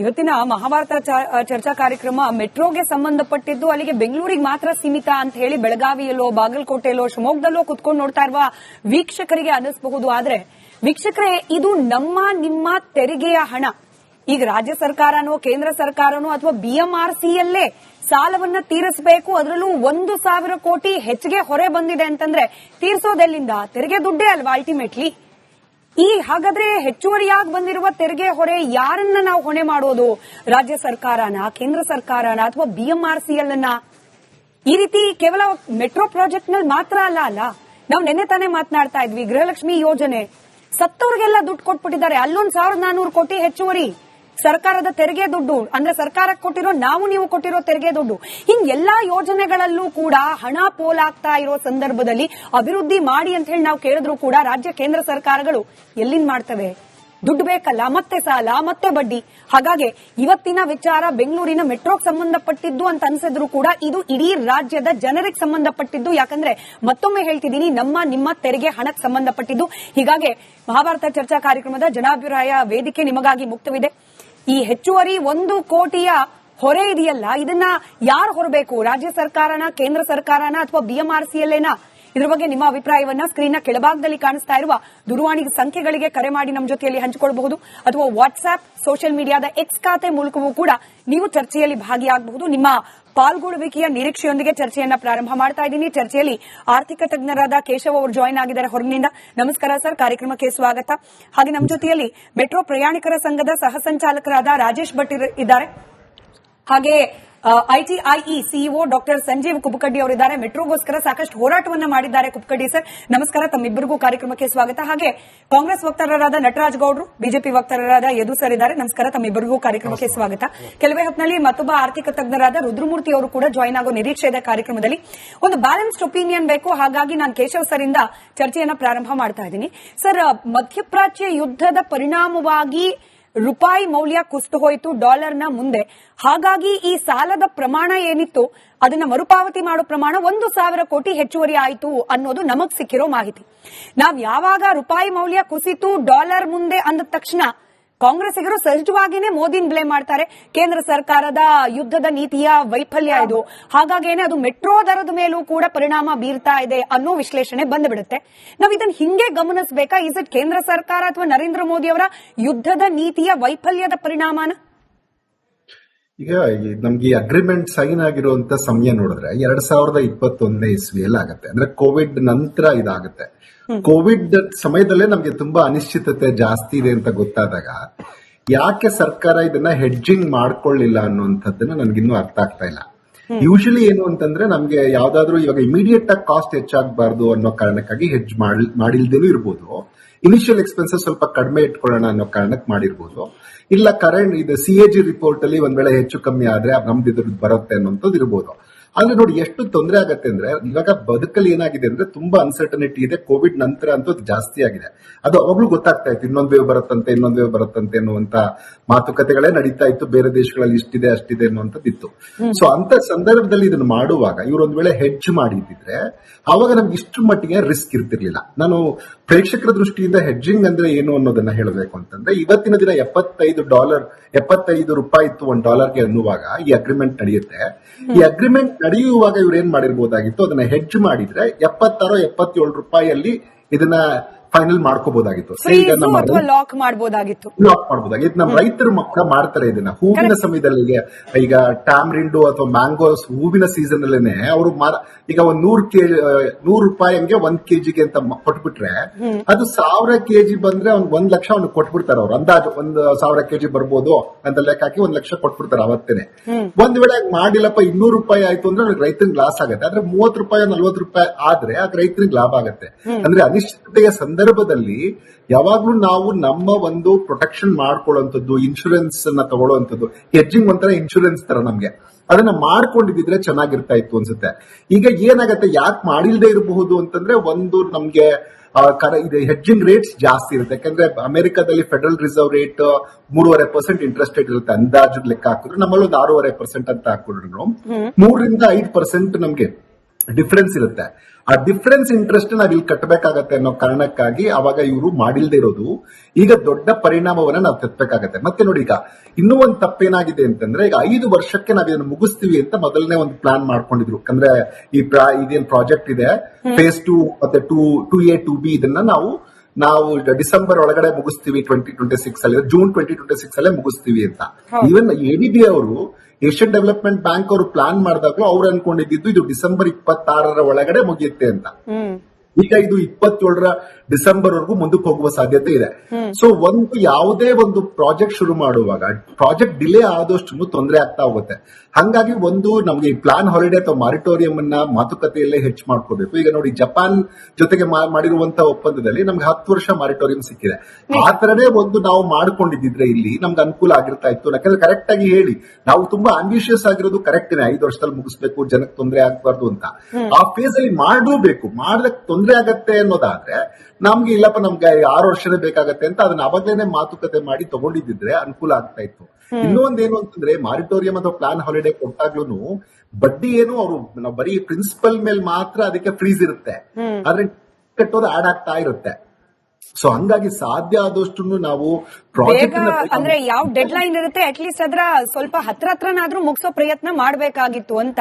ಇವತ್ತಿನ ಮಹಾಭಾರತ ಚರ್ಚಾ ಕಾರ್ಯಕ್ರಮ ಮೆಟ್ರೋಗೆ ಸಂಬಂಧಪಟ್ಟಿದ್ದು, ಅಲ್ಲಿಗೆ ಬೆಂಗಳೂರಿಗೆ ಮಾತ್ರ ಸೀಮಿತ ಅಂತ ಹೇಳಿ ಬೆಳಗಾವಿಯಲ್ಲೋ ಬಾಗಲಕೋಟೆಯಲ್ಲೋ ಶಿವಮೊಗ್ಗದಲ್ಲೋ ಕುತ್ಕೊಂಡು ನೋಡ್ತಾ ಇರುವ ವೀಕ್ಷಕರಿಗೆ ಅನ್ನಿಸಬಹುದು. ಆದ್ರೆ ವೀಕ್ಷಕರೇ, ಇದು ನಮ್ಮ ನಿಮ್ಮ ತೆರಿಗೆಯ ಹಣ. ಈಗ ರಾಜ್ಯ ಸರ್ಕಾರನೋ ಕೇಂದ್ರ ಸರ್ಕಾರನೋ ಅಥವಾ ಬಿಎಂಆರ್ಸಿಯಲ್ಲೇ ಸಾಲವನ್ನ ತೀರಿಸಬೇಕು, ಅದರಲ್ಲೂ 1,000 ಕೋಟಿ ಹೆಚ್ಚಿಗೆ ಹೊರೆ ಬಂದಿದೆ ಅಂತಂದ್ರೆ ತೀರಿಸೋದೆಲ್ಲಿಂದ? ತೆರಿಗೆ ದುಡ್ಡೇ ಅಲ್ವಾ ಅಲ್ಟಿಮೇಟ್ಲಿ. ಹಾಗಾದ್ರೆ ಹೆಚ್ಚುವರಿಯಾಗಿ ಬಂದಿರುವ ತೆರಿಗೆ ಹೊರೆ ಯಾರನ್ನ ನಾವು ಹೊಣೆ ಮಾಡೋದು? ರಾಜ್ಯ ಸರ್ಕಾರನ, ಕೇಂದ್ರ ಸರ್ಕಾರನ ಅಥವಾ ಬಿಎಂಆರ್ಸಿಎಲ್ ಅನ್ನ? ಈ ರೀತಿ ಕೇವಲ ಮೆಟ್ರೋ ಪ್ರಾಜೆಕ್ಟ್ ನಲ್ಲಿ ಮಾತ್ರ ಅಲ್ಲ. ನಾವು ನಿನ್ನೆ ತಾನೇ ಮಾತನಾಡ್ತಾ ಇದ್ವಿ, ಗೃಹಲಕ್ಷ್ಮಿ ಯೋಜನೆ ಸತ್ತವ್ರಿಗೆಲ್ಲ ದುಡ್ಡು ಕೊಟ್ಬಿಟ್ಟಿದ್ದಾರೆ. ಅಲ್ಲೊಂದು 1,400 ಕೋಟಿ ಹೆಚ್ಚುವರಿ ಸರ್ಕಾರದ ತೆರಿಗೆ ದುಡ್ಡು, ಅಂದ್ರೆ ಸರ್ಕಾರಕ್ಕೆ ಕೊಟ್ಟಿರೋ, ನಾವು ನೀವು ಕೊಟ್ಟಿರೋ ತೆರಿಗೆ ದುಡ್ಡು. ಎಲ್ಲಾ ಯೋಜನೆಗಳಲ್ಲೂ ಕೂಡ ಹಣ ಪೋಲಾಗ್ತಾ ಇರೋ ಸಂದರ್ಭದಲ್ಲಿ ಅಭಿವೃದ್ಧಿ ಮಾಡಿ ಅಂತ ಹೇಳಿ ನಾವು ಕೇಳಿದ್ರು ಕೂಡ ರಾಜ್ಯ ಕೇಂದ್ರ ಸರ್ಕಾರಗಳು ಎಲ್ಲಿಂದ ಮಾಡ್ತವೆ? ದುಡ್ಡು ಬೇಕಲ್ಲ, ಮತ್ತೆ ಸಾಲ, ಮತ್ತೆ ಬಡ್ಡಿ. ಹಾಗಾಗಿ ಇವತ್ತಿನ ವಿಚಾರ ಬೆಂಗಳೂರಿನ ಮೆಟ್ರೋಗೆ ಸಂಬಂಧಪಟ್ಟಿದ್ದು ಅಂತ ಅನ್ಸಿದ್ರು ಕೂಡ ಇದು ಇಡೀ ರಾಜ್ಯದ ಜನರಿಗೆ ಸಂಬಂಧಪಟ್ಟಿದ್ದು. ಯಾಕಂದ್ರೆ ಮತ್ತೊಮ್ಮೆ ಹೇಳ್ತಿದ್ದೀನಿ, ನಮ್ಮ ನಿಮ್ಮ ತೆರಿಗೆ ಹಣಕ್ಕೆ ಸಂಬಂಧಪಟ್ಟಿದ್ದು. ಹೀಗಾಗಿ ಮಹಾಭಾರತ ಚರ್ಚಾ ಕಾರ್ಯಕ್ರಮದ ಜನಾಭಿಪ್ರಾಯ ವೇದಿಕೆ ನಿಮಗಾಗಿ ಮುಕ್ತವಿದೆ. ಈ ಹೆಚ್ಚುವರಿ 1 ಕೋಟಿಯ ಹೊರೆ ಇದೆಯಲ್ಲ, ಇದನ್ನ ಯಾರು ಹೊರಬೇಕು? ರಾಜ್ಯ ಸರ್ಕಾರನ, ಕೇಂದ್ರ ಸರ್ಕಾರನ ಅಥವಾ ಬಿಎಂಆರ್ಸಿಎಲ್ನ? ಇದ್ರ ಬಗ್ಗೆ ನಿಮ್ಮ ಅಭಿಪ್ರಾಯವನ್ನ ಸ್ಕ್ರೀನ್ನ ಕೆಳಭಾಗದಲ್ಲಿ ಕಾಣಿಸ್ತಾ ಇರುವ ದೂರವಾಣಿ ಸಂಖ್ಯೆಗಳಿಗೆ ಕರೆ ಮಾಡಿ ನಮ್ಮ ಜೊತೆಯಲ್ಲಿ ಹಂಚಿಕೊಳ್ಳಬಹುದು. ಅಥವಾ ವಾಟ್ಸ್ಆಪ್, ಸೋಷಿಯಲ್ ಮೀಡಿಯಾದ ಎಕ್ಸ್ ಖಾತೆ ಮೂಲಕವೂ ಕೂಡ ನೀವು ಚರ್ಚೆಯಲ್ಲಿ ಭಾಗಿಯಾಗಬಹುದು. ನಿಮ್ಮ ಪಾಲ್ಗೊಳ್ಳುವಿಕೆಯ ನಿರೀಕ್ಷೆಯೊಂದಿಗೆ ಚರ್ಚೆಯನ್ನ ಪ್ರಾರಂಭ ಮಾಡ್ತಾ ಇದ್ದೀನಿ. ಚರ್ಚೆಯಲ್ಲಿ ಆರ್ಥಿಕ ತಜ್ಞರಾದ ಕೇಶವ್ ಅವರು ಜಾಯಿನ್ ಆಗಿದ್ದಾರೆ ಹೊರಗಿನಿಂದ. ನಮಸ್ಕಾರ ಸರ್, ಕಾರ್ಯಕ್ರಮಕ್ಕೆ ಸ್ವಾಗತ. ಹಾಗೆ ನಮ್ಮ ಜೊತೆಯಲ್ಲಿ ಮೆಟ್ರೋ ಪ್ರಯಾಣಿಕರ ಸಂಘದ ಸಹ ಸಂಚಾಲಕರಾದ ರಾಜೇಶ್ ಭಟ್ ಇದ್ದಾರೆ. ಹಾಗೆ ಐಟಿಐಇ ಸಿಇಒ ಡಾಕ್ಟರ್ ಸಂಜೀವ್ ಕುಬಕಡ್ಡಿ ಅವರಿದ್ದಾರೆ. ಮೆಟ್ರೋಗೋಸ್ಕರ ಸಾಕಷ್ಟು ಹೋರಾಟವನ್ನ ಮಾಡಿದ್ದಾರೆ ಕುಬಕಡ್ಡಿ ಸರ್. ನಮಸ್ಕಾರ, ತಮ್ಮಿಬ್ಬರಿಗೂ ಕಾರ್ಯಕ್ರಮಕ್ಕೆ ಸ್ವಾಗತ. ಹಾಗೆ ಕಾಂಗ್ರೆಸ್ ವಕ್ತಾರರಾದ ನಟರಾಜ್ ಗೌಡ್ರು, ಬಿಜೆಪಿ ವಕ್ತಾರರಾದ ಯದು ಸರ್ ಇದ್ದಾರೆ. ನಮಸ್ಕಾರ, ತಮ್ಮಿಬ್ಬರಿಗೂ ಕಾರ್ಯಕ್ರಮಕ್ಕೆ ಸ್ವಾಗತ. ಕೆಲವೇ ಹೊತ್ತಿನಲ್ಲಿ ಮತ್ತೊಬ್ಬ ಆರ್ಥಿಕ ತಜ್ಞರಾದ ರುದ್ರಮೂರ್ತಿ ಅವರು ಕೂಡ ಜಾಯಿನ್ ಆಗೋ ನಿರೀಕ್ಷೆ ಇದೆ ಕಾರ್ಯಕ್ರಮದಲ್ಲಿ. ಒಂದು ಬ್ಯಾಲೆನ್ಸ್ಡ್ ಒಪಿನಿಯನ್ ಬೇಕು, ಹಾಗಾಗಿ ನಾನು ಕೇಶವ್ ಸರ್ ಇಂದ ಚರ್ಚೆಯನ್ನ ಪ್ರಾರಂಭ ಮಾಡ್ತಾ ಇದ್ದೀನಿ. ಸರ್, ಮಧ್ಯಪ್ರಾಚ್ಯ ಯುದ್ಧದ ಪರಿಣಾಮವಾಗಿ ರೂಪಾಯಿ ಮೌಲ್ಯ ಕುಸಿದು ಹೋಯಿತು ಡಾಲರ್ನ ಮುಂದೆ. ಹಾಗಾಗಿ ಈ ಸಾಲದ ಪ್ರಮಾಣ ಏನಿತ್ತು ಅದನ್ನ ಮರುಪಾವತಿ ಮಾಡೋ ಪ್ರಮಾಣ 1,000 ಕೋಟಿ ಹೆಚ್ಚುವರಿ ಆಯಿತು ಅನ್ನೋದು ನಮಗ್ ಸಿಕ್ಕಿರೋ ಮಾಹಿತಿ. ನಾವ್ ಯಾವಾಗ ರೂಪಾಯಿ ಮೌಲ್ಯ ಕುಸಿತು ಡಾಲರ್ ಮುಂದೆ ಅಂದ ತಕ್ಷಣ ಕಾಂಗ್ರೆಸ್ಸಿಗರು ಸಹಜವಾಗಿನೇ ಮೋದಿನ್ ಬ್ಲೇಮ್ ಮಾಡ್ತಾರೆ. ಕೇಂದ್ರ ಸರ್ಕಾರದ ಯುದ್ಧದ ನೀತಿಯ ವೈಫಲ್ಯ ಇದು, ಹಾಗಾಗೇನೆ ಅದು ಮೆಟ್ರೋ ದರದ ಮೇಲೂ ಕೂಡ ಪರಿಣಾಮ ಬೀರ್ತಾ ಇದೆ ಅನ್ನೋ ವಿಶ್ಲೇಷಣೆ ಬಂದ್ಬಿಡುತ್ತೆ. ನಾವ್ ಇದನ್ನ ಹಿಂಗೆ ಗಮನಿಸಬೇಕಾ? ಇಸ್ ಇಟ್ ಕೇಂದ್ರ ಸರ್ಕಾರ ಅಥವಾ ನರೇಂದ್ರ ಮೋದಿ ಅವರ ಯುದ್ಧದ ನೀತಿಯ ವೈಫಲ್ಯದ ಪರಿಣಾಮನ? ಈಗ ನಮ್ಗೆ ಅಗ್ರಿಮೆಂಟ್ ಸೈನ್ ಆಗಿರುವಂತ ಸಮಯ ನೋಡಿದ್ರೆ 2021 ಇಸ್ವಿಯಲ್ಲಿ ಆಗತ್ತೆ. ಅಂದ್ರೆ ಕೋವಿಡ್ ನಂತರ ಇದಾಗುತ್ತೆ. ಕೋವಿಡ್ ಸಮಯದಲ್ಲೇ ನಮ್ಗೆ ತುಂಬಾ ಅನಿಶ್ಚಿತತೆ ಜಾಸ್ತಿ ಇದೆ ಅಂತ ಗೊತ್ತಾದಾಗ ಯಾಕೆ ಸರ್ಕಾರ ಇದನ್ನ ಹೆಡ್ಜಿಂಗ್ ಮಾಡ್ಕೊಳ್ಳಿಲ್ಲ ಅನ್ನುವಂಥದ್ದನ್ನ ನನ್ಗಿನ್ನೂ ಅರ್ಥ ಆಗ್ತಾ ಇಲ್ಲ. ಯೂಶಲಿ ಏನು ಅಂತಂದ್ರೆ ನಮ್ಗೆ ಯಾವ್ದಾದ್ರು ಇವಾಗ ಇಮಿಡಿಯೇಟ್ ಆಗಿ ಕಾಸ್ಟ್ ಹೆಚ್ಚಾಗಬಾರ್ದು ಅನ್ನೋ ಕಾರಣಕ್ಕಾಗಿ ಹೆಡ್ಜ್ ಮಾಡಿಲ್ದೇನೂ ಇರ್ಬೋದು. ಇನಿಷಿಯಲ್ ಎಕ್ಸ್ಪೆನ್ಸಸ್ ಸ್ವಲ್ಪ ಕಡಿಮೆ ಇಟ್ಕೊಳ್ಳೋಣ ಅನ್ನೋ ಕಾರಣಕ್ಕೆ ಮಾಡಿರ್ಬೋದು. ಇಲ್ಲ ಕರೆಂಟ್ ಇದು ಸಿಎಜಿ ರಿಪೋರ್ಟ್ ಅಲ್ಲಿ ಒಂದ್ ವೇಳೆ ಹೆಚ್ಚು ಕಮ್ಮಿ ಆದ್ರೆ ನಮ್ದು ಇದ್ರದ್ದು ಬರುತ್ತೆ ಅನ್ನೋಂಥದ್ದು ಇರ್ಬೋದು. ಆದ್ರೆ ನೋಡಿ ಎಷ್ಟು ತೊಂದರೆ ಆಗತ್ತೆ ಅಂದ್ರೆ ಇವಾಗ ಬದುಕಲ್ಲಿ ಏನಾಗಿದೆ ಅಂದ್ರೆ ತುಂಬಾ ಅನ್ಸರ್ಟನಿಟಿ ಇದೆ. ಕೋವಿಡ್ ನಂತರ ಅಂತೂ ಜಾಸ್ತಿ ಆಗಿದೆ. ಅದು ಅವಾಗ್ಲೂ ಗೊತ್ತಾಗ್ತಾ ಇತ್ತು, ಇನ್ನೊಂದ್ ವೇವ್ ಬರುತ್ತಂತೆ ಅನ್ನುವಂತ ಮಾತುಕತೆಗಳೇ ನಡೀತಾ ಇತ್ತು. ಬೇರೆ ದೇಶಗಳಲ್ಲಿ ಇಷ್ಟಿದೆ ಅಷ್ಟಿದೆ ಅನ್ನುವಂಥದ್ದು ಇತ್ತು. ಸೊ ಅಂತ ಸಂದರ್ಭದಲ್ಲಿ ಇದನ್ನ ಮಾಡುವಾಗ ಇವ್ರೊಂದ್ ವೇಳೆ ಹೆಡ್ಜ್ ಮಾಡಿದ್ರೆ ಅವಾಗ ನಮ್ಗೆ ಇಷ್ಟು ಮಟ್ಟಿಗೆ ರಿಸ್ಕ್ ಇರ್ತಿರ್ಲಿಲ್ಲ. ನಾನು ಪ್ರೇಕ್ಷಕರ ದೃಷ್ಟಿಯಿಂದ ಹೆಡ್ಜಿಂಗ್ ಅಂದ್ರೆ ಏನು ಅನ್ನೋದನ್ನ ಹೇಳಬೇಕು ಅಂತಂದ್ರೆ, ಇವತ್ತಿನ ದಿನ $75 ರೂಪಾಯಿ ಇತ್ತು $1 ಅನ್ನುವಾಗ ಈ ಅಗ್ರಿಮೆಂಟ್ ನಡೆಯುತ್ತೆ. ಈ ಅಗ್ರಿಮೆಂಟ್ ನಡೆಯುವಾಗ ಇವ್ರು ಏನ್ ಮಾಡಿರ್ಬೋದಾಗಿತ್ತು, ಅದನ್ನ ಹೆಡ್ಜ್ ಮಾಡಿದ್ರೆ 76-77 ರೂಪಾಯಿಯಲ್ಲಿ ಇದನ್ನ ಫೈನಲ್ ಮಾಡ್ಕೋಬಹುದಾಗಿತ್ತು. ಲಾಕ್ ಮಾಡಬಹುದಾಗಿತ್ತು. ನಮ್ಮ ರೈತರು ಮಕ್ಕಳ ಮಾಡ್ತಾರೆ ಇದನ್ನ. ಹೂವಿನ ಸಮಯದಲ್ಲಿ ಈಗ ಟ್ಯಾಮ್ರಿಂಡು ಅಥವಾ ಮ್ಯಾಂಗೋಸ್ ಹೂವಿನ ಸೀಸನ್ ಅಲ್ಲೇನೆ ಅವರು ಈಗ ಒಂದ್ 100 ರೂಪಾಯಿ ಹಂಗೆ 1 ಕೆಜಿಗೆ ಅಂತ ಕೊಟ್ಬಿಟ್ರೆ ಅದು 1000 ಕೆಜಿ ಬಂದ್ರೆ ಅವ್ನು 1 ಲಕ್ಷ ಅವ್ನಿಗೆ ಕೊಟ್ಬಿಡ್ತಾರೆ. ಅವ್ರು ಅಂದಾಜು 1,000 ಕೆಜಿ ಬರ್ಬೋದು ಅಂತ ಲೆಕ್ಕ ಹಾಕಿ 1 ಲಕ್ಷ ಕೊಟ್ಬಿಡ್ತಾರೆ ಅವತ್ತೇನೆ. ಒಂದ್ ವೇಳೆ ಮಾಡಿಲ್ಲಪ್ಪ 200 ರೂಪಾಯಿ ಆಯ್ತು ಅಂದ್ರೆ ಅವ್ರಿಗೆ ರೈತರಿಗೆ ಲಾಸ್ ಆಗುತ್ತೆ. ಆದ್ರೆ 30 ರೂಪಾಯಿ 40 ರೂಪಾಯಿ ಆದ್ರೆ ಆಗ ರೈತರಿಗೆ ಲಾಭ ಆಗುತ್ತೆ. ಅಂದ್ರೆ ಅನಿಶ್ಚಿತತೆಯ ಸಂದರ್ಭದಲ್ಲಿ ಯಾವಾಗ್ಲೂ ನಾವು ನಮ್ಮ ಒಂದು ಪ್ರೊಟೆಕ್ಷನ್ ಮಾಡ್ಕೊಳ್ಳುವಂಥದ್ದು, ಇನ್ಶೂರೆನ್ಸ್ ಅನ್ನ ತಗೊಳ್ಳುವಂಥದ್ದು, ಹೆಡ್ಜಿಂಗ್ ಒಂಥರ ಇನ್ಶೂರೆನ್ಸ್ ತರ ನಮ್ಗೆ ಅದನ್ನ ಮಾಡ್ಕೊಂಡಿದ್ರೆ ಚೆನ್ನಾಗಿರ್ತಾ ಇತ್ತು ಅನ್ಸುತ್ತೆ. ಈಗ ಏನಾಗತ್ತೆ, ಯಾಕೆ ಮಾಡಿಲ್ದೇ ಇರಬಹುದು ಅಂತಂದ್ರೆ, ಒಂದು ನಮ್ಗೆ ಇದು ಹೆಡ್ಜಿಂಗ್ ರೇಟ್ಸ್ ಜಾಸ್ತಿ ಇರುತ್ತೆ. ಯಾಕಂದ್ರೆ ಅಮೆರಿಕಾದಲ್ಲಿ federal reserve rate 3.5% interest rate ಇರುತ್ತೆ ಅಂದಾಜು ಲೆಕ್ಕ ಹಾಕಿದ್ರು. ನಮ್ಮಲ್ಲಿ ಒಂದು 6.5% ಅಂತ ಹಾಕಿದ್ರು 3-5% ನಮ್ಗೆ ಡಿಫರೆನ್ಸ್ ಇರುತ್ತೆ. ಆ ಡಿಫರೆನ್ಸ್ ಇಂಟ್ರೆಸ್ಟ್ ನಾವ್ ಇಲ್ಲಿ ಕಟ್ಟಬೇಕಾಗತ್ತೆ ಅನ್ನೋ ಕಾರಣಕ್ಕಾಗಿ ಅವಾಗ ಇವರು ಮಾಡಿಲ್ದೇ ಇರೋದು ಈಗ ದೊಡ್ಡ ಪರಿಣಾಮವನ್ನ ನಾವು ತೆತ್ತಬೇಕಾಗತ್ತೆ. ಮತ್ತೆ ನೋಡಿ, ಈಗ ಇನ್ನೂ ಒಂದು ತಪ್ಪೇನಾಗಿದೆ ಅಂತಂದ್ರೆ, ಈಗ 5 ವರ್ಷಕ್ಕೆ ನಾವ್ ಇದನ್ನು ಮುಗಿಸ್ತೀವಿ ಅಂತ ಮೊದಲನೇ ಒಂದು ಪ್ಲಾನ್ ಮಾಡ್ಕೊಂಡಿದ್ರು. ಅಂದ್ರೆ ಇದೇನ್ ಪ್ರಾಜೆಕ್ಟ್ ಇದೆ ಫೇಸ್ 2 ಮತ್ತೆ 2A 2B ಇದನ್ನ ನಾವು ಡಿಸೆಂಬರ್ ಒಳಗಡೆ ಮುಗಿಸ್ತೀವಿ 2026 ಅಲ್ಲಿ, ಜೂನ್ 2026 ಅಲ್ಲೇ ಮುಗಿಸ್ತೀವಿ ಅಂತ. ಈವನ್ ADB ಅವರು, ಏಷ್ಯನ್ ಡೆವಲಪ್ಮೆಂಟ್ ಬ್ಯಾಂಕ್ ಅವರು ಪ್ಲಾನ್ ಮಾಡಿದಾಗ್ಲೂ ಅವ್ರು ಅನ್ಕೊಂಡಿದ್ದು ಇದು ಡಿಸೆಂಬರ್ 26 ಒಳಗಡೆ ಮುಗಿಯುತ್ತೆ ಅಂತ. ಈಗ ಇದು 27 ಡಿಸೆಂಬರ್ ವರೆಗೂ ಮುಂದಕ್ಕೆ ಹೋಗುವ ಸಾಧ್ಯತೆ ಇದೆ. ಸೊ ಯಾವುದೇ ಒಂದು ಪ್ರಾಜೆಕ್ಟ್ ಶುರು ಮಾಡುವಾಗ ಪ್ರಾಜೆಕ್ಟ್ ಡಿಲೇ ಆದಷ್ಟು ತೊಂದರೆ ಆಗ್ತಾ ಹೋಗುತ್ತೆ. ಹಂಗಾಗಿ ನಮ್ಗೆ ಈ ಪ್ಲಾನ್ ಹಾಲಿಡೇ ಅಥವಾ ಮಾರಿಟೋರಿಯಂ ಅನ್ನ ಮಾತುಕತೆಯಲ್ಲೇ ಹೆಚ್ಚು ಮಾಡ್ಕೋಬೇಕು. ಈಗ ನೋಡಿ, ಜಪಾನ್ ಜೊತೆಗೆ ಮಾಡಿರುವಂತಹ ಒಪ್ಪಂದದಲ್ಲಿ ನಮ್ಗೆ 10 ವರ್ಷ ಮಾರಿಟೋರಿಯಂ ಸಿಕ್ಕಿದೆ. ಆ ತರನೇ ನಾವು ಮಾಡ್ಕೊಂಡಿದ್ರೆ ಇಲ್ಲಿ ನಮ್ಗೆ ಅನುಕೂಲ ಆಗಿರ್ತಾ ಇತ್ತು. ಯಾಕಂದ್ರೆ ಕರೆಕ್ಟ್ ಆಗಿ ಹೇಳಿ, ನಾವು ತುಂಬಾ ಆಂಬಿಷಿಯಸ್ ಆಗಿರೋದು ಕರೆಕ್ಟ್ 5 ವರ್ಷದಲ್ಲಿ ಮುಗಿಸ್ಬೇಕು, ಜನಕ್ಕೆ ತೊಂದರೆ ಆಗ್ಬಾರ್ದು ಅಂತ. ಆ ಫೇಸ್ ಅಲ್ಲಿ ಮಾಡಲೇಬೇಕು. ಮಾಡದಕ್ಕೆ ತೊಂದರೆ ಆಗತ್ತೆ ಅನ್ನೋದಾದ್ರೆ ನಮ್ಗೆ ಇಲ್ಲಪ್ಪ, ನಮ್ಗೆ 6 ವರ್ಷನೇ ಬೇಕಾಗತ್ತೆ ಅಂತ ಅದನ್ನ ಅವಾಗಲೇನೆ ಮಾತುಕತೆ ಮಾಡಿ ತಗೊಂಡಿದ್ರೆ ಅನುಕೂಲ ಆಗ್ತಾ ಇತ್ತು. ಇನ್ನೊಂದೇನು ಅಂತಂದ್ರೆ, ಮಾರಿಟೋರಿಯಂ ಅಥವಾ ಪ್ಲಾನ್ ಹಾಲಿಡೇ ಕೊಟ್ಟಾಗ್ಲೂ ಬಡ್ಡಿ ಏನು ನಾವು ಬರೀ ಪ್ರಿನ್ಸಿಪಲ್ ಮೇಲೆ ಮಾತ್ರ ಅದಕ್ಕೆ ಫ್ರೀಸ್ ಇರುತ್ತೆ, ಆದ್ರೆ ಕಟ್ಟೋದು ಆಡ್ ಆಗ್ತಾ ಇರುತ್ತೆ. ಸೊ ಹಂಗಾಗಿ ಸಾಧ್ಯ ಆದಷ್ಟು ನಾವು ಪ್ರಾಜೆಕ್ಟ್ ಅಂದ್ರೆ ಯಾವ ಡೆಡ್ ಲೈನ್ ಇರುತ್ತೆ ಅಟ್ಲೀಸ್ಟ್ ಅದ್ರ ಸ್ವಲ್ಪ ಹತ್ರನಾದ್ರೂ ಮುಗಿಸೋ ಪ್ರಯತ್ನ ಮಾಡ್ಬೇಕಾಗಿತ್ತು ಅಂತ